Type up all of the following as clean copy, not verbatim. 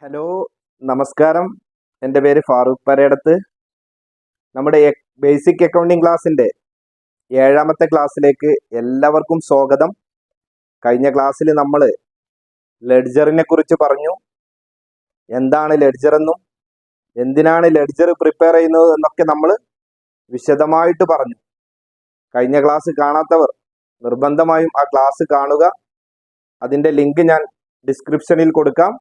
Hello, നമസ്കാരം. എൻ്റെ പേര് ഫാറൂഖ് പരേടത്ത്. നമ്മുടെ ബേസിക് അക്കൗണ്ടിങ് ക്ലാസ്സിൻ്റെ 7ാമത്തെ ക്ലാസ്സിലേക്ക് എല്ലാവർക്കും സ്വാഗതം. കഴിഞ്ഞ ക്ലാസ്സിൽ നമ്മൾ ലെഡ്ജറിനെ കുറിച്ച് പറഞ്ഞു. എന്താണ് ലെഡ്ജർ എന്നും എന്തിനാണ് ലെഡ്ജർ പ്രിപ്പയർ ചെയ്യുന്നത് എന്നൊക്കെ നമ്മൾ വിശദമായിട്ട് പറഞ്ഞു. കഴിഞ്ഞ ക്ലാസ് കാണാത്തവർ നിർബന്ധമായും ആ ക്ലാസ് കാണുക. അതിൻ്റെ ലിങ്ക് ഞാൻ ഡിസ്ക്രിപ്ഷനിൽ കൊടുക്കാം.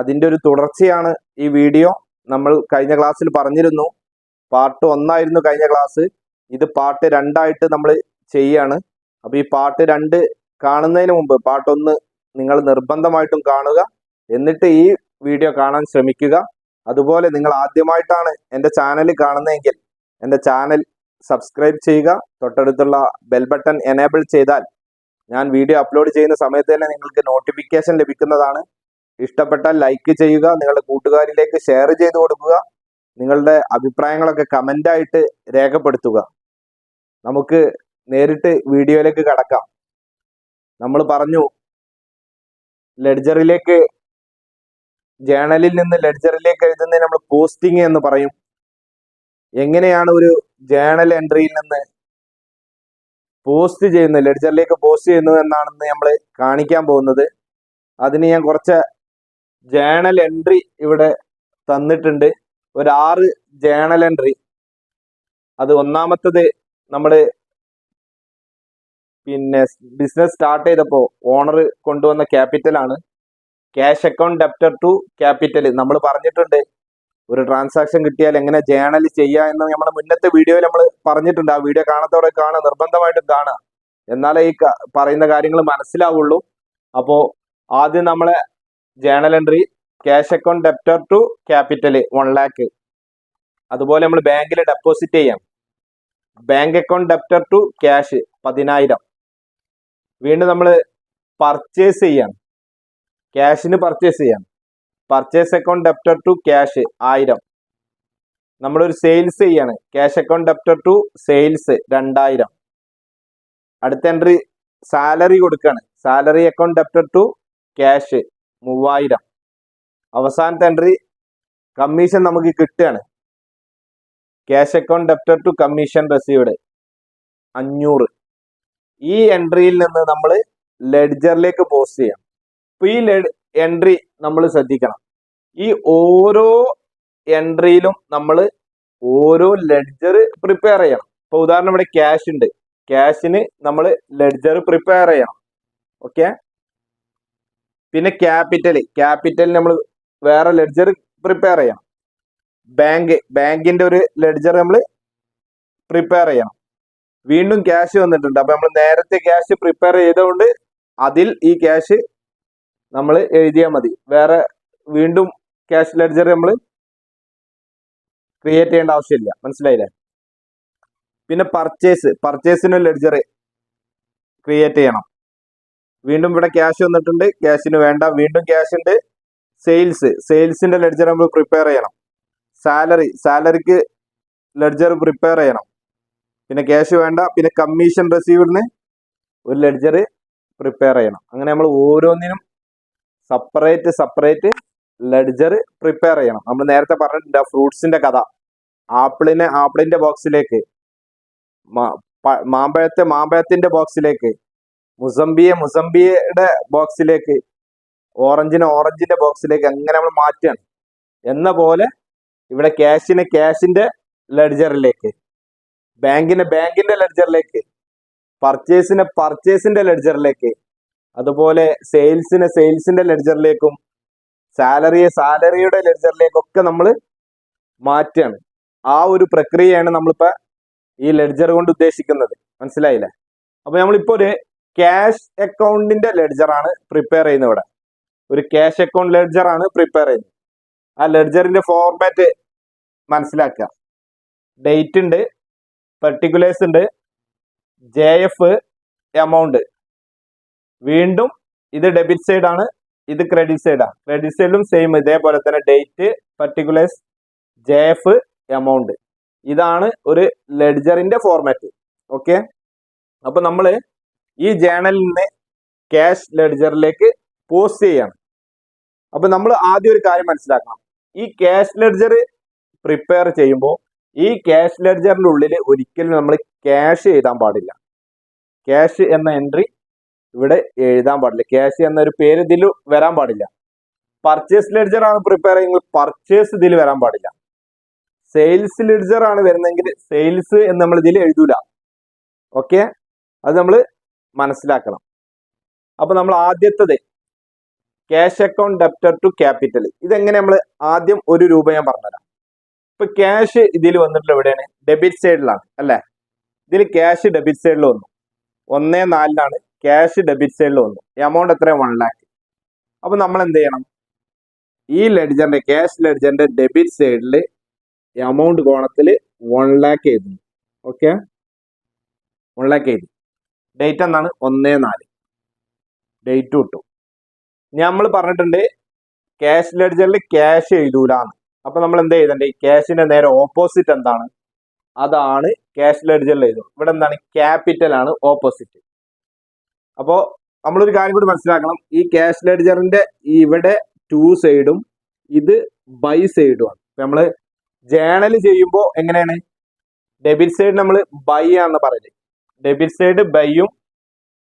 അതിൻ്റെ ഒരു തുടർച്ചയാണ് ഈ വീഡിയോ. നമ്മൾ കഴിഞ്ഞ ക്ലാസ്സിൽ പറഞ്ഞിരുന്നു പാർട്ട് 1 കഴിഞ്ഞ ക്ലാസ്. ഇത് പാർട്ട് 2 നമ്മൾ ചെയ്യാണ്. അപ്പോൾ ഈ പാർട്ട് 2 കാണുന്നതിന് മുമ്പ് പാർട്ട് 1 നിങ്ങൾ നിർബന്ധമായിട്ടും കാണുക. എന്നിട്ട് ഈ വീഡിയോ കാണാൻ ശ്രമിക്കുക. അതുപോലെ നിങ്ങൾ ആദ്യമായിട്ടാണ് എൻ്റെ ചാനൽ കാണുന്നതെങ്കിൽ എൻ്റെ ചാനൽ സബ്സ്ക്രൈബ് ചെയ്യുക. തൊട്ടടുത്തുള്ള ബെൽ ബട്ടൺ എനേബിൾ ചെയ്താൽ ഞാൻ വീഡിയോ അപ്ലോഡ് ചെയ്യുന്ന സമയത്ത് തന്നെ നിങ്ങൾക്ക് നോട്ടിഫിക്കേഷൻ ലഭിക്കുന്നതാണ്. ഇഷ്ടപ്പെട്ടാൽ ലൈക്ക് ചെയ്യുക, നിങ്ങളുടെ കൂട്ടുകാരിലേക്ക് ഷെയർ ചെയ്ത് കൊടുക്കുക. നിങ്ങളുടെ അഭിപ്രായങ്ങളൊക്കെ കമൻ്റായിട്ട് രേഖപ്പെടുത്തുക. നമുക്ക് നേരിട്ട് വീഡിയോയിലേക്ക് കടക്കാം. നമ്മൾ പറഞ്ഞു ലെഡ്ജറിലേക്ക്, ജേണലിൽ നിന്ന് ലെഡ്ജറിലേക്ക് എഴുതുന്നതിന് നമ്മൾ പോസ്റ്റിംഗ് എന്ന് പറയും. എങ്ങനെയാണ് ഒരു ജേണൽ എൻട്രിയിൽ നിന്ന് പോസ്റ്റ് ചെയ്യുന്നത്, ലെഡ്ജറിലേക്ക് പോസ്റ്റ് ചെയ്യുന്നത് എന്നാണെന്ന് നമ്മൾ കാണിക്കാൻ പോകുന്നത്. അതിന് ഞാൻ കുറച്ച് ജേണൽ എൻട്രി ഇവിടെ തന്നിട്ടുണ്ട്. ഒരു 6 ജേണൽ എൻട്രി. അത് ഒന്നാമത്തത് നമ്മൾ ബിസിനസ് സ്റ്റാർട്ട് ചെയ്തപ്പോൾ ഓണർ കൊണ്ടുവന്ന ക്യാപിറ്റലാണ്. Cash account debtor to capital നമ്മൾ പറഞ്ഞിട്ടുണ്ട്. ഒരു ട്രാൻസാക്ഷൻ കിട്ടിയാൽ എങ്ങനെ ജേണൽ ചെയ്യുക എന്ന് നമ്മുടെ മുന്നത്തെ വീഡിയോയിൽ നമ്മൾ പറഞ്ഞിട്ടുണ്ട്. ആ വീഡിയോ കാണാത്തവരെ കാണുക, നിർബന്ധമായിട്ടും കാണുക. എന്നാലേ ഈ പറയുന്ന കാര്യങ്ങൾ മനസ്സിലാവുള്ളൂ. അപ്പോൾ ആദ്യം നമ്മളെ journal entry cash account debtor to capital 1 lakh. അതുപോലെ നമ്മൾ ബാങ്കിൽ ഡെപ്പോസിറ്റ് ചെയ്യാം. Bank account debtor to cash 10,000. വീണ്ടും നമ്മൾ പർച്ചേസ് ചെയ്യാം, ക്യാഷിന് പർച്ചേസ് ചെയ്യാം. Purchase account debtor to cash 1000. നമ്മളൊരു സെയിൽസ് ചെയ്യാണ്, cash account debtor to sales 2000. അടുത്ത എൻട്രി സാലറി കൊടുക്കുകയാണ്, salary account debtor to cash 3000. അവസാനത്തെ എൻട്രി കമ്മീഷൻ നമുക്ക് കിട്ടുകയാണ്, cash account debtor to commission received 500. ഈ എൻട്രിയിൽ നിന്ന് നമ്മൾ ലെഡ്ജറിലേക്ക് പോസ്റ്റ് ചെയ്യാം. അപ്പൊ ഈ എൻട്രി നമ്മൾ ശ്രദ്ധിക്കണം. ഈ ഓരോ എൻട്രിയിലും നമ്മൾ ഓരോ ലെഡ്ജർ പ്രിപ്പയർ ചെയ്യണം. ഇപ്പൊ ഉദാഹരണം ഇവിടെ ക്യാഷ് ഉണ്ട്, ക്യാഷിന് നമ്മൾ ലെഡ്ജർ പ്രിപ്പയർ ചെയ്യണം. ഓക്കെ. പിന്നെ ക്യാപിറ്റൽ നമ്മൾ വേറെ ലെഡ്ജർ പ്രിപ്പയർ ചെയ്യണം. ബാങ്കിന്റെ ഒരു ലെഡ്ജർ നമ്മൾ പ്രിപ്പയർ ചെയ്യണം. വീണ്ടും ക്യാഷ് വന്നിട്ടുണ്ട്. അപ്പൊ നമ്മൾ നേരത്തെ ക്യാഷ് പ്രിപ്പയർ ചെയ്തുകൊണ്ട് അതിൽ ഈ ക്യാഷ് നമ്മൾ എഴുതിയാൽ മതി. വേറെ വീണ്ടും ക്യാഷ് ലെഡ്ജർ നമ്മൾ ക്രിയേറ്റ് ചെയ്യേണ്ട ആവശ്യമില്ല. മനസ്സിലായില്ലേ? പിന്നെ പർച്ചേസിന് ലെഡ്ജർ ക്രിയേറ്റ് ചെയ്യണം. വീണ്ടും ഇവിടെ ക്യാഷ് വന്നിട്ടുണ്ട്, ക്യാഷിന് വേണ്ട. വീണ്ടും ക്യാഷ് ഉണ്ട്. സെയിൽസിന്റെ ലെഡ്ജർ നമ്മൾ പ്രിപ്പയർ ചെയ്യണം. സാലറിക്ക് ലെഡ്ജർ പ്രിപ്പയർ ചെയ്യണം. പിന്നെ ക്യാഷ് വേണ്ട. പിന്നെ കമ്മീഷൻ റിസീവ്ഡിന് ഒരു ലെഡ്ജർ പ്രിപ്പയർ ചെയ്യണം. അങ്ങനെ നമ്മൾ ഓരോന്നിനും സെപ്പറേറ്റ് ലെഡ്ജർ പ്രിപ്പയർ ചെയ്യണം. നമ്മൾ നേരത്തെ പറഞ്ഞിട്ടുണ്ട് ഫ്രൂട്ട്സിന്റെ കഥ. ആപ്പിളിന്റെ ബോക്സിലേക്ക്, മാമ്പഴത്തിന്റെ ബോക്സിലേക്ക്, മുസംബിയുടെ ബോക്സിലേക്ക്, ഓറഞ്ചിന്റെ ബോക്സിലേക്ക്, അങ്ങനെ നമ്മൾ മാറ്റുകയാണ്. എന്ന പോലെ ഇവിടെ ക്യാഷിന്റെ ലെഡ്ജറിലേക്ക്, ബാങ്കിന്റെ ലെഡ്ജറിലേക്ക്, പർച്ചേസിന്റെ ലെഡ്ജറിലേക്ക്, അതുപോലെ സെയിൽസിന്റെ ലെഡ്ജറിലേക്കും, സാലറിയുടെ ലെഡ്ജറിലേക്കൊക്കെ നമ്മൾ മാറ്റുകയാണ്. ആ ഒരു പ്രക്രിയയാണ് നമ്മളിപ്പോ ഈ ലെഡ്ജർ കൊണ്ട് ഉദ്ദേശിക്കുന്നത്. മനസ്സിലായില്ലേ? അപ്പൊ നമ്മളിപ്പോ ഒരു ക്യാഷ് അക്കൗണ്ടിന്റെ ലെഡ്ജർ ആണ് പ്രിപ്പയർ ചെയ്യുന്നത്. ഇവിടെ ഒരു ക്യാഷ് അക്കൗണ്ട് ലെഡ്ജർ ആണ് പ്രിപ്പയർ ചെയ്യുന്നത്. ആ ലെഡ്ജറിന്റെ ഫോർമാറ്റ് മനസ്സിലാക്കുക. ഡേറ്റ് ഉണ്ട്, പെർട്ടിക്കുലേഴ്സ് ഉണ്ട്, JF, എമൗണ്ട്. വീണ്ടും ഇത് ഡെബിറ്റ് സൈഡ് ആണ്, ഇത് ക്രെഡിറ്റ് സൈഡാണ്. ക്രെഡിറ്റ് സൈഡിലും സെയിം ഇതേപോലെ തന്നെ ഡേറ്റ്, പെർട്ടിക്കുലേഴ്സ്, JF, എമൗണ്ട്. ഇതാണ് ഒരു ലെഡ്ജറിന്റെ ഫോർമാറ്റ്. ഓക്കെ. അപ്പൊ നമ്മൾ ഈ ജേണലിൽ നിന്ന് ക്യാഷ് ലെഡ്ജറിലേക്ക് പോസ്റ്റ് ചെയ്യാണ്. അപ്പൊ നമ്മൾ ആദ്യം ഒരു കാര്യം മനസ്സിലാക്കണം. ഈ ക്യാഷ് ലെഡ്ജർ പ്രിപ്പയർ ചെയ്യുമ്പോൾ ഈ ക്യാഷ് ലെഡ്ജറിന്റെ ഉള്ളിൽ ഒരിക്കലും നമ്മൾ ക്യാഷ് എഴുതാൻ പാടില്ല. ക്യാഷ് എന്ന എൻട്രി ഇവിടെ എഴുതാൻ പാടില്ല. ക്യാഷ് എന്നൊരു പേര് ഇതിൽ വരാൻ പാടില്ല. പർച്ചേസ് ലെഡ്ജർ ആണ് പ്രിപ്പയർ ചെയ്യുന്നത്, പർച്ചേസ് ഇതിൽ വരാൻ പാടില്ല. സെയിൽസ് ലെഡ്ജർ ആണ് വരുന്നെങ്കിൽ സെയിൽസ് എന്ന് നമ്മൾ ഇതിൽ എഴുതൂല. ഓക്കെ, അത് നമ്മൾ മനസ്സിലാക്കണം. അപ്പൊ നമ്മൾ ആദ്യത്തത് cash account debtor to capital. ഇതെങ്ങനെ നമ്മൾ ആദ്യം ഒരു രൂപ ഞാൻ പറഞ്ഞുതരാം. ഇപ്പൊ ക്യാഷ് ഇതിൽ വന്നിട്ടുള്ള എവിടെയാണ്? ഡെബിറ്റ് സൈഡിലാണ് അല്ലെ? ഇതിൽ ക്യാഷ് ഡെബിറ്റ് സൈഡിൽ വന്നു. 1/4 ക്യാഷ് ഡെബിറ്റ് സൈഡിൽ വന്നു. എമൗണ്ട് എത്ര? 1 lakh. അപ്പൊ നമ്മൾ എന്ത് ചെയ്യണം? ഈ ലെഡ്ജറിന്റെ ക്യാഷ് ലെഡ്ജറിന്റെ ഡെബിറ്റ് സൈഡിൽ എമൗണ്ട് കോണത്തിൽ 1 lakh എഴുതുന്നു. ഓക്കെ, 1 lakh എഴുതി. ഡേറ്റ് എന്താണ്? 1/4. ഡേറ്റ് കിട്ടും. നമ്മൾ പറഞ്ഞിട്ടുണ്ട് ക്യാഷ് ലെഡ്ജറിൽ ക്യാഷ് എഴുതൂലാന്ന്. അപ്പൊ നമ്മൾ എന്ത് എഴുതണ്ടേ? ക്യാഷിന്റെ നേരെ ഓപ്പോസിറ്റ് എന്താണ്? അതാണ് ക്യാഷ് ലെഡ്ജറിൽ എഴുതും. ഇവിടെ എന്താണ്? ക്യാപിറ്റൽ ആണ് ഓപ്പോസിറ്റ്. അപ്പോ നമ്മളൊരു കാര്യം കൂടി മനസ്സിലാക്കണം. ഈ ക്യാഷ് ലെഡ്ജറിന്റെ ഇവിടെ 2 സൈഡും ഇത് ബൈ സൈഡുമാണ്. നമ്മള് ജേണൽ ചെയ്യുമ്പോൾ എങ്ങനെയാണ്? ഡെബിറ്റ് സൈഡ് നമ്മൾ ബൈ ആണെന്ന് പറയുന്നത്. ഡെബിറ്റ് സൈഡ് ബൈയും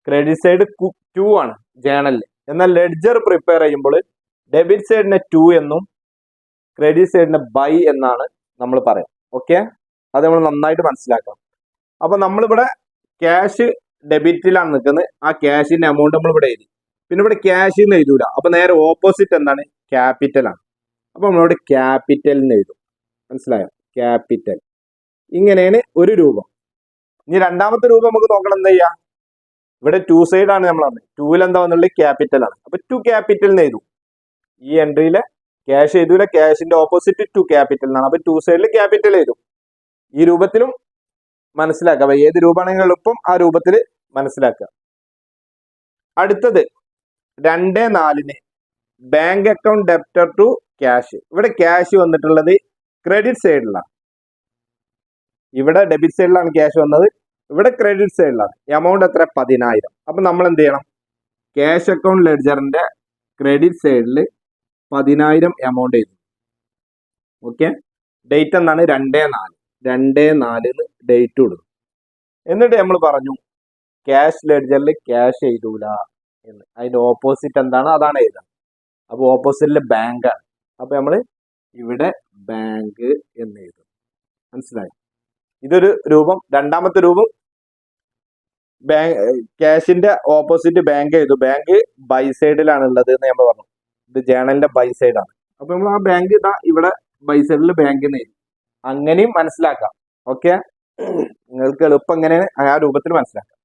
ക്രെഡിറ്റ് സൈഡ് 2 ആണ് ജേണലിൽ. എന്നാൽ ലെഡ്ജർ പ്രിപ്പയർ ചെയ്യുമ്പോൾ ഡെബിറ്റ് സൈഡിനെ 2 എന്നും ക്രെഡിറ്റ് സൈഡിനെ ബൈ എന്നാണ് നമ്മൾ പറയാം. ഓക്കെ, അത് നമ്മൾ നന്നായിട്ട് മനസ്സിലാക്കണം. അപ്പൊ നമ്മളിവിടെ ക്യാഷ് ഡെബിറ്റിലാണ് നിൽക്കുന്നത്. ആ ക്യാഷിന്റെ എമൗണ്ട് നമ്മൾ ഇവിടെ എഴുതി. പിന്നെ ഇവിടെ ക്യാഷ് എന്ന് എഴുതൂല. അപ്പൊ നേരെ ഓപ്പോസിറ്റ് എന്താണ്? ക്യാപിറ്റൽ ആണ്. അപ്പൊ നമ്മളിവിടെ ക്യാപിറ്റൽ എന്ന് എഴുതും. മനസ്സിലായോ? ക്യാപിറ്റൽ. ഇങ്ങനെയാണ് ഒരു രൂപം. ഇനി രണ്ടാമത്തെ രൂപം നമുക്ക് നോക്കണം. എന്താ ചെയ്യാ? ഇവിടെ 2 സൈഡ് ആണ് നമ്മൾ പറഞ്ഞത്. 2ൽ എന്താ വന്നുള്ളത്? ക്യാപിറ്റൽ ആണ്. അപ്പൊ 2 ക്യാപിറ്റൽ എന്ന് എഴുതും. ഈ എൻട്രിയിലെ ക്യാഷ് എഴുതൂല. ക്യാഷിന്റെ ഓപ്പോസിറ്റ് 2 ക്യാപിറ്റൽ എന്നാണ്. അപ്പൊ 2 സൈഡിൽ ക്യാപിറ്റൽ എഴുതും. ഈ രൂപത്തിലും മനസ്സിലാക്കുക. അപ്പൊ ഏത് രൂപമാണെങ്കിൽ എളുപ്പം ആ രൂപത്തിൽ മനസ്സിലാക്കുക. അടുത്തത് 2/4 bank account debtor to cash. ഇവിടെ ക്യാഷ് വന്നിട്ടുള്ളത് ക്രെഡിറ്റ് സൈഡിലാണ്. ഇവിടെ ഡെബിറ്റ് സൈഡിലാണ് ക്യാഷ് വന്നത്. ഇവിടെ ക്രെഡിറ്റ് സൈഡിലാണ്. എമൗണ്ട് എത്ര? 10,000. അപ്പൊ നമ്മൾ എന്ത് ചെയ്യണം? ക്യാഷ് അക്കൗണ്ട് ലെഡ്ജറിന്റെ ക്രെഡിറ്റ് സൈഡിൽ 10,000 എമൗണ്ട് എഴുതും. ഓക്കെ, ഡേറ്റ് എന്താണ്? 2/4. 2/4 ഡേറ്റ് കൊടുക്കും. എന്നിട്ട് നമ്മൾ പറഞ്ഞു ക്യാഷ് ലെഡ്ജറിൽ ക്യാഷ് എഴുതൂല എന്ന്. അതിന്റെ ഓപ്പോസിറ്റ് എന്താണ്? അതാണ് എഴുതുക. അപ്പൊ ഓപ്പോസിറ്റില് ബാങ്ക് ആണ്. അപ്പൊ നമ്മൾ ഇവിടെ ബാങ്ക് എന്ന് എഴുതും. മനസ്സിലായി? ഇതൊരു രൂപം. രണ്ടാമത്തെ രൂപം ക്യാഷിന്റെ ഓപ്പോസിറ്റ് ബാങ്ക് എഴുതും. ബാങ്ക് ബൈ സൈഡിലാണ് ഉള്ളത് എന്ന് നമ്മൾ പറഞ്ഞു. ഇത് ജേണലിന്റെ ബൈ സൈഡാണ്. അപ്പൊ നമ്മൾ ആ ബാങ്ക് ഇതാ ഇവിടെ ബൈ സൈഡിൽ ബാങ്ക് എന്ന് എഴുതും. അങ്ങനെയും മനസ്സിലാക്കാം. ഓക്കെ, നിങ്ങൾക്ക് എളുപ്പം എങ്ങനെയാണ് ആ രൂപത്തിൽ മനസ്സിലാക്കാം.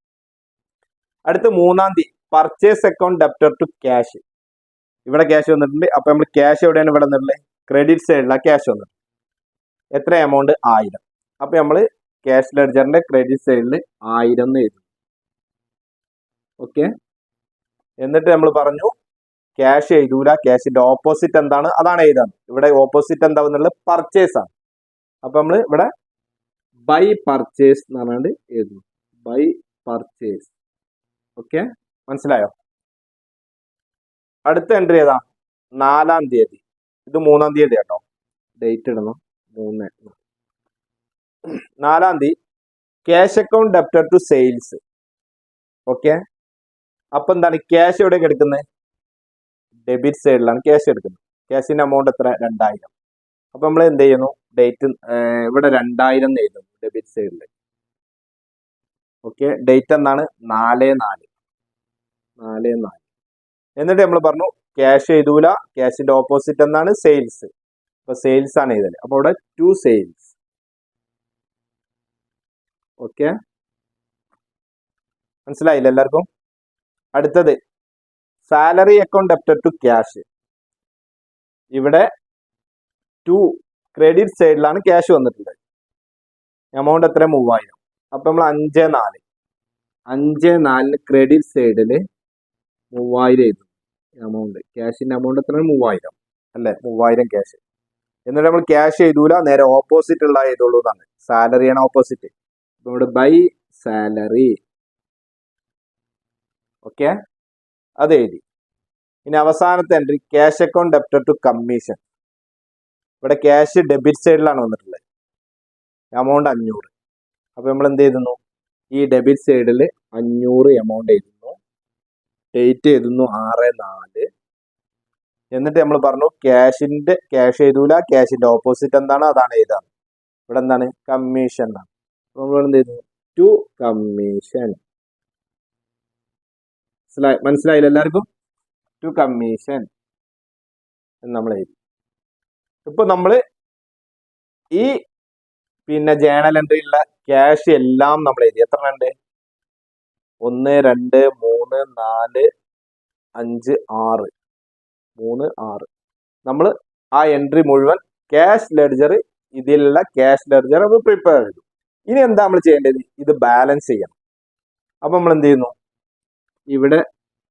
അടുത്ത 3 purchase account debtor to cash. ഇവിടെ ക്യാഷ് വന്നിട്ടുണ്ട്. അപ്പൊ നമ്മൾ ക്യാഷ് എവിടെയാണ്? ഇവിടെ വന്നിട്ടുള്ളത് ക്രെഡിറ്റ് സൈഡിലാണ് ക്യാഷ് വന്നിട്ടുണ്ട്. എത്ര എമൗണ്ട്? 1000. അപ്പൊ നമ്മൾ ക്യാഷ് ലെഡ്ജറിന്റെ ക്രെഡിറ്റ് സൈഡിൽ 1000 എന്ന് എഴുതും. ഓക്കെ, എന്നിട്ട് നമ്മൾ പറഞ്ഞു ക്യാഷ് എഴുതൂല. ക്യാഷിന്റെ ഓപ്പോസിറ്റ് എന്താണ്? അതാണ് എഴുതാൻ. ഇവിടെ ഓപ്പോസിറ്റ് എന്താവുന്നുള്ളത്? പർച്ചേസ് ആണ്. അപ്പൊ നമ്മൾ ഇവിടെ ബൈ പർച്ചേസ് എന്ന് പറഞ്ഞാണ്ട് എഴുതുന്നു. By purchase. ഓക്കെ, മനസ്സിലായോ? അടുത്ത എൻട്രി ഏതാ? 4 തീയതി. ഇത് 3 തീയതി കേട്ടോ. ഡേറ്റ് ഇടണം. 3 4 cash account debtor to sales. Okay, അപ്പൊ എന്താണ്? ക്യാഷ് എവിടെയൊക്കെ എടുക്കുന്നത്? ഡെബിറ്റ് സൈഡിലാണ് ക്യാഷ് എടുക്കുന്നത്. ക്യാഷിന്റെ എമൗണ്ട് എത്ര? 2000. അപ്പൊ നമ്മൾ എന്ത് ചെയ്യുന്നു? ഡേറ്റ് ഇവിടെ 2000 എന്ന് എഴുതുന്നു ഡെബിറ്റ് സൈഡിൽ. ഓക്കെ, ഡേറ്റ് എന്താണ്? 4/4. എന്നിട്ട് നമ്മൾ പറഞ്ഞു ക്യാഷ് എഴുതൂല. ക്യാഷിന്റെ ഓപ്പോസിറ്റ് എന്താണ്? സെയിൽസ്. അപ്പൊ സെയിൽസ് ആണ് എഴുതല്. അപ്പൊ ഇവിടെ 2 സെയിൽസ്. ഓക്കെ, മനസ്സിലായില്ല എല്ലാവർക്കും? അടുത്തത് salary account debtor to cash. ഇവിടെ 2 ക്രെഡിറ്റ് സൈഡിലാണ് ക്യാഷ് വന്നിട്ടുള്ളത്. എമൗണ്ട് എത്ര? 3000. അപ്പൊ നമ്മൾ 5/4 ക്രെഡിറ്റ് സൈഡിൽ 3000 എഴുതും. എമൗണ്ട് ക്യാഷിന്റെ എമൗണ്ട് എത്ര? 3000 അല്ലെ? 3000 ക്യാഷ്. എന്നിട്ട് നമ്മൾ ക്യാഷ് എഴുതൂല. നേരെ ഓപ്പോസിറ്റ് ഉള്ള എഴുതുള്ളൂ എന്നാണ്. സാലറിയാണ് ഓപ്പോസിറ്റ്. ഇവിടെ ബൈ സാലറി. ഓക്കെ, അത് എഴുതി. ഇനി അവസാനത്തെ entry cash account debtor to commission. ഇവിടെ ക്യാഷ് ഡെബിറ്റ് സൈഡിലാണ് വന്നിട്ടുള്ളത്, എമൗണ്ട് 500. അപ്പൊ നമ്മൾ എന്ത് ചെയ്തുന്നു, ഈ ഡെബിറ്റ് സൈഡിൽ 500 എമൗണ്ട് എഴുതുന്നു, ഡേറ്റ് എഴുതുന്നു 6/4. എന്നിട്ട് നമ്മൾ പറഞ്ഞു ക്യാഷ് എഴുതൂല, ക്യാഷിന്റെ ഓപ്പോസിറ്റ് എന്താണ് അതാണ് എഴുതാറ്. ഇവിടെ എന്താണ് കമ്മീഷൻ ആണ്. നമ്മൾ എന്ത് ചെയ്തു ടു കമ്മീഷൻ. മനസ്സിലായില്ല എല്ലാവർക്കും? ടു കമ്മീഷൻ എന്ന് നമ്മൾ എഴുതി. ഇപ്പൊ നമ്മള് ഈ ജേണൽ എൻട്രിയിലുള്ള ക്യാഷ് എല്ലാം നമ്മൾ എഴുതി. എത്ര ഉണ്ട്? 1 2 3 4 5 6 3 6. നമ്മൾ ആ എൻട്രി മുഴുവൻ ക്യാഷ് ലെഡ്ജർ, ഇതിലുള്ള ക്യാഷ് ലെഡ്ജർ നമ്മൾ പ്രിപ്പയർ ചെയ്തു. ഇനി എന്താ നമ്മൾ ചെയ്യേണ്ടത്? ഇത് ബാലൻസ് ചെയ്യണം. അപ്പൊ നമ്മൾ എന്ത് ചെയ്യുന്നു, ഇവിടെ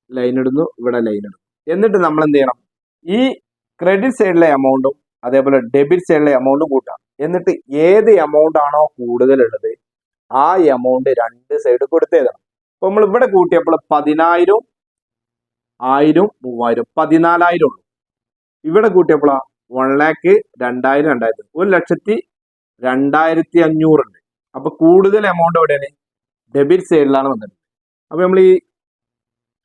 ലൈൻ ഇടുന്നു, ഇവിടെ ലൈൻ ഇടുന്നു. എന്നിട്ട് നമ്മൾ എന്ത് ചെയ്യണം, ഈ ക്രെഡിറ്റ് സൈഡിലെ എമൗണ്ടും അതേപോലെ ഡെബിറ്റ് സൈഡിലെ എമൗണ്ടും കൂട്ടാം. എന്നിട്ട് ഏത് എമൗണ്ട് ആണോ കൂടുതലുള്ളത് ആ എമൗണ്ട് രണ്ട് സൈഡ് കൊടുത്തേതാണ്. അപ്പൊ നമ്മൾ ഇവിടെ കൂട്ടിയപ്പോൾ 10,000 1000 3000 14,000 ഉള്ളൂ. ഇവിടെ കൂട്ടിയപ്പോൾ 1,00,000 2000 2000 1,02,500 ഉണ്ട്. അപ്പൊ കൂടുതൽ എമൗണ്ട് എവിടെയാണ്? ഡെബിറ്റ് സൈഡിലാണ് വന്നത്. അപ്പൊ നമ്മൾ ഈ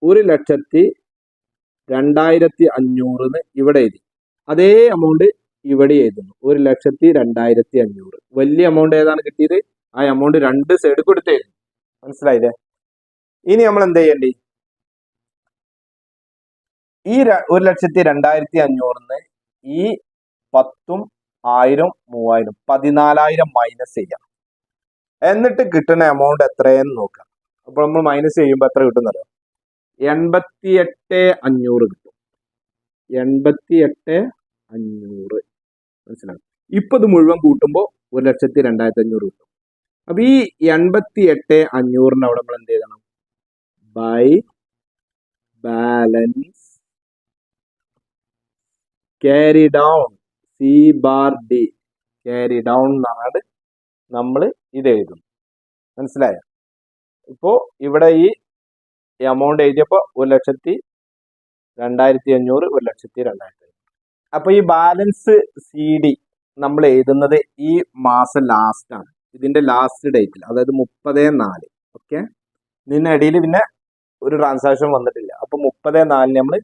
1,02,500 ഇവിടെ എഴുതി. അതേ എമൗണ്ട് ഇവിടെ എഴുതുന്നു, 1,02,500. വലിയ എമൗണ്ട് ഏതാണ് കിട്ടിയത്? ആ എമൗണ്ട് രണ്ട് സൈഡ് കൊടുത്തേരുന്നു. മനസ്സിലായില്ലേ? ഇനി നമ്മൾ എന്ത് ചെയ്യേണ്ടി, ഈ 1,02,500 ഈ 10ഉം 1000 3000 14,000 മൈനസ് ചെയ്യാം. എന്നിട്ട് കിട്ടുന്ന എമൗണ്ട് എത്രയെന്ന് നോക്കാം. അപ്പൊ നമ്മൾ മൈനസ് ചെയ്യുമ്പോൾ എത്ര കിട്ടുന്നല്ലോ? 88,500 കിട്ടും. 88,500. മനസ്സിലാവും? ഇപ്പൊ ഇത് മുഴുവൻ കൂട്ടുമ്പോൾ 1,02,500 കിട്ടും. അപ്പൊ ഈ 88,500 അവിടെ നമ്മൾ എന്ത് ചെയ്യണം? By balance carry down C/D carry down എന്നാണ് നമ്മൾ ഇത് എഴുതും. മനസ്സിലായോ? ഇപ്പോ ഇവിടെ ഈ എമൗണ്ട് എഴുതിയപ്പോ 1,02,500 1,02,500. അപ്പൊ ഈ ബാലൻസ് CD നമ്മൾ എഴുതുന്നത് ഈ മാസം ലാസ്റ്റ് ആണ്, ഇതിന്റെ ലാസ്റ്റ് ഡേറ്റിൽ, അതായത് 30/4. ഓക്കെ, ഇതിനിടയിൽ പിന്നെ ഒരു ട്രാൻസാക്ഷൻ വന്നിട്ടില്ല. അപ്പൊ 30/4 നമ്മൾ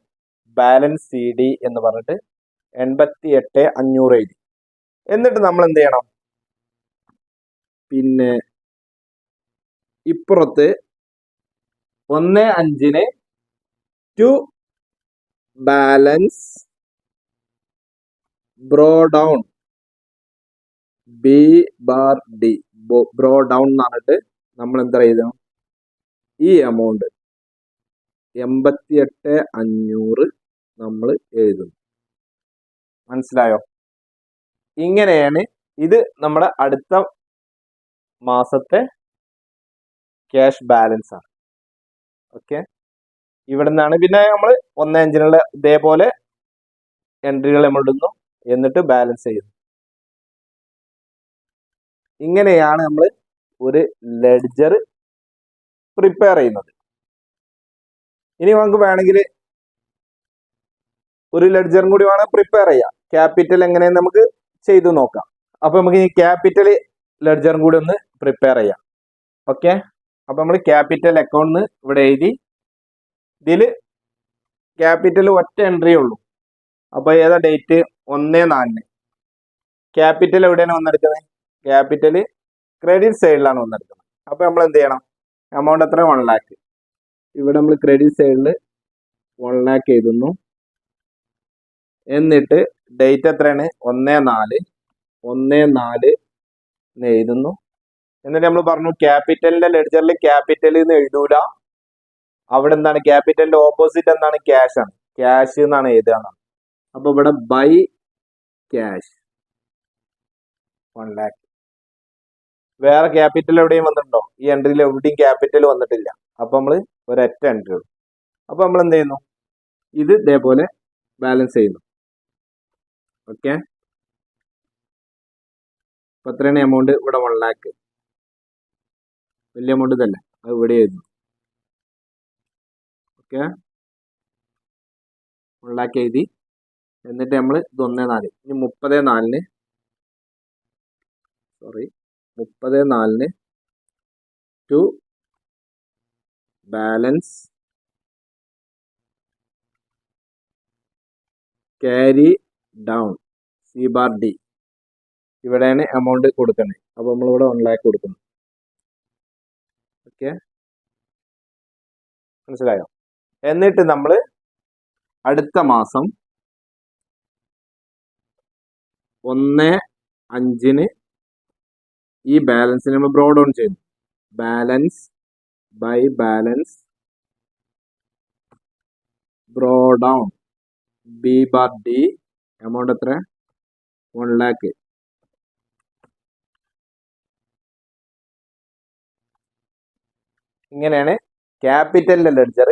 ബാലൻസ് CD എന്ന് പറഞ്ഞിട്ട് 88,500 എഴുതി. എന്നിട്ട് നമ്മൾ എന്ത് ചെയ്യണം, ഇപ്പുറത്ത് 1/5 to balance brought down B/D brought down എന്ന് പറഞ്ഞിട്ട് നമ്മൾ എന്താ എഴുതണം, ഈ എമൗണ്ട് 88,500 നമ്മൾ എഴുതുന്നു. മനസ്സിലായോ? ഇങ്ങനെയാണ് ഇത് നമ്മുടെ അടുത്ത മാസത്തെ ക്യാഷ് ബാലൻസ് ആണ്. ഓക്കെ, ഇവിടെ നിന്നാണ് പിന്നെ നമ്മൾ 1/5 ഇതേപോലെ എൻട്രികൾ നമ്മൾ ഇടുന്നു, എന്നിട്ട് ബാലൻസ് ചെയ്യുന്നു. ഇങ്ങനെയാണ് നമ്മൾ ഒരു ലെഡ്ജർ പ്രിപ്പയർ ചെയ്യുന്നത്. ഇനി നമുക്ക് വേണമെങ്കിൽ ഒരു ലെഡ്ജറും കൂടി വേണം പ്രിപ്പയർ ചെയ്യാം. ക്യാപിറ്റൽ എങ്ങനെയെന്ന് നമുക്ക് ചെയ്തു നോക്കാം. അപ്പൊ നമുക്ക് ഈ ക്യാപിറ്റൽ ലെഡ്ജറും കൂടി ഒന്ന് പ്രിപ്പയർ ചെയ്യാം. ഓക്കെ, അപ്പൊ നമ്മൾ ക്യാപിറ്റൽ അക്കൗണ്ട് ഇവിടെ എഴുതി. ഇതിൽ ക്യാപിറ്റൽ ഒറ്റ എൻട്രി ഉള്ളൂ. അപ്പൊ ഏതാ ഡേറ്റ്? 1/4. ക്യാപിറ്റൽ എവിടെയാണ് വന്നെടുക്കുന്നത്? ക്യാപിറ്റൽ ക്രെഡിറ്റ് സൈഡിലാണ് വന്നെടുക്കുന്നത്. അപ്പൊ നമ്മൾ എന്ത് ചെയ്യണം, എമൗണ്ട് എത്ര? 1,00,000. ഇവിടെ നമ്മൾ ക്രെഡിറ്റ് സൈഡിൽ 1,00,000 എഴുതുന്നു. എന്നിട്ട് ഡേറ്റ് എത്രയാണ്? 1/4 എഴുതുന്നു. എന്നിട്ട് നമ്മൾ പറഞ്ഞു ക്യാപിറ്റലിന്റെ ലെഡ്ജറിൽ ക്യാപിറ്റൽ എന്ന് എഴുതൂല. അവിടെ എന്താണ്? ക്യാപിറ്റലിന്റെ ഓപ്പോസിറ്റ് എന്താണ്? ക്യാഷ് ആണ്. ക്യാഷ് എന്നാണ് എഴുതുക. അപ്പൊ ഇവിടെ ബൈ ക്യാഷ് 1,00,000. വേറെ ക്യാപിറ്റൽ എവിടെയും വന്നിട്ടുണ്ടോ? ഈ എൻട്രിയിൽ എവിടെയും ക്യാപിറ്റൽ വന്നിട്ടില്ല. അപ്പൊ നമ്മൾ ഒരൊറ്റ എൻട്രി ഉള്ളൂ. അപ്പൊ നമ്മൾ എന്ത് ചെയ്യുന്നു, ഇത് ഇതേപോലെ ബാലൻസ് ചെയ്യുന്നു. ഓക്കെ, അപ്പൊ എത്രയാണ് എമൗണ്ട്? ഇവിടെ 1,00,000. വലിയ എമൗണ്ട് ഇതല്ല, അത് ഇവിടെ എഴുതുന്നു. ഓക്കെ, 1,00,000 എഴുതി. എന്നിട്ട് നമ്മൾ ഇത് 1,4. ഇനി 30/4 to balance carry down C/D. ഇവിടെയാണ് എമൗണ്ട് കൊടുക്കുന്നത്. അപ്പോൾ നമ്മളിവിടെ 1,00,000 കൊടുക്കുന്നു. ഓക്കെ, മനസ്സിലായോ? എന്നിട്ട് നമ്മൾ അടുത്ത മാസം 1/5 ഈ ബാലൻസിന് നമ്മൾ ബ്രോ ഡൗൺ ചെയ്യുന്നു. Balance by balance brought down B/D. Amount എത്ര? 1,00,000. ഇങ്ങനെയാണ് ക്യാപിറ്റലിന്റെ ലെഡ്ജർ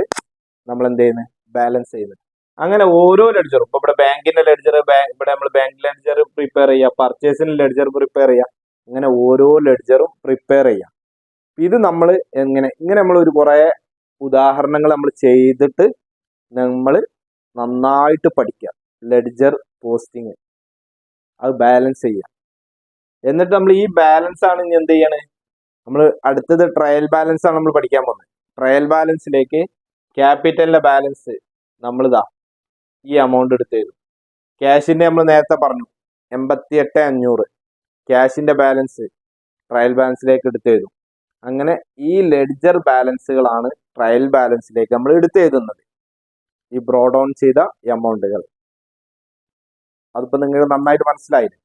നമ്മൾ എന്ത് ചെയ്യുന്നത്? ബാലൻസ് ചെയ്യുന്നത്. അങ്ങനെ ഓരോ ലെഡ്ജറും, ഇപ്പൊ ഇവിടെ ബാങ്കിന്റെ ലെഡ്ജർ, ഇവിടെ നമ്മൾ ബാങ്ക് ലെഡ്ജർ പ്രിപ്പയർ ചെയ്യുക, പർച്ചേസിന്റെ ലെഡ്ജർ പ്രിപ്പയർ ചെയ്യുക, അങ്ങനെ ഓരോ ലെഡ്ജറും പ്രിപ്പയർ ചെയ്യാം. ഇത് നമ്മൾ ഇങ്ങനെ നമ്മൾ ഒരു കുറേ ഉദാഹരണങ്ങൾ നമ്മൾ ചെയ്തിട്ട് നമ്മൾ നന്നായിട്ട് പഠിക്കുക. ലെഡ്ജർ പോസ്റ്റിങ് അത് ബാലൻസ് ചെയ്യുക. എന്നിട്ട് നമ്മൾ ഈ ബാലൻസ് ആണ് ഇനി എന്ത് ചെയ്യണേ? നമ്മൾ അടുത്തത് ട്രയൽ ബാലൻസ് ആണ് നമ്മൾ പഠിക്കാൻ പോകുന്നത്. ട്രയൽ ബാലൻസിലേക്ക് ക്യാപിറ്റലിന്റെ ബാലൻസ് നമ്മളിതാ ഈ എമൗണ്ട് എടുത്ത് തരും. ക്യാഷിന്റെ നമ്മൾ നേരത്തെ പറഞ്ഞു 88,500 ക്യാഷിന്റെ ബാലൻസ് ട്രയൽ ബാലൻസിലേക്ക് എടുത്ത് തരും. അങ്ങനെ ഈ ലെഡ്ജർ ബാലൻസുകളാണ് ട്രയൽ ബാലൻസിലേക്ക് നമ്മൾ എടുത്ത് എഴുതുന്നത്, ഈ ബ്രോ ഡൗൺ ചെയ്ത എമൗണ്ടുകൾ. അതിപ്പോൾ നിങ്ങൾക്ക് നന്നായിട്ട് മനസ്സിലായില്ലേ?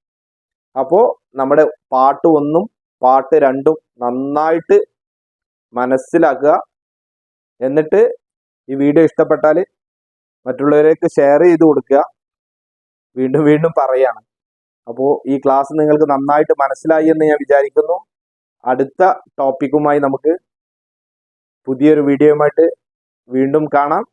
അപ്പോൾ നമ്മുടെ പാർട്ട് 1ഉം പാർട്ട് 2ഉം നന്നായിട്ട് മനസ്സിലാക്കുക. എന്നിട്ട് ഈ വീഡിയോ ഇഷ്ടപ്പെട്ടാൽ മറ്റുള്ളവരേക്ക് ഷെയർ ചെയ്ത് കൊടുക്കുക. വീണ്ടും വീണ്ടും പറയാണ്. അപ്പോൾ ഈ ക്ലാസ് നിങ്ങൾക്ക് നന്നായിട്ട് മനസ്സിലായി എന്ന് ഞാൻ വിചാരിക്കുന്നു. അടുത്ത ടോപ്പിക്കുമായി നമുക്ക് പുതിയൊരു വീഡിയോയുമായിട്ട് വീണ്ടും കാണാം.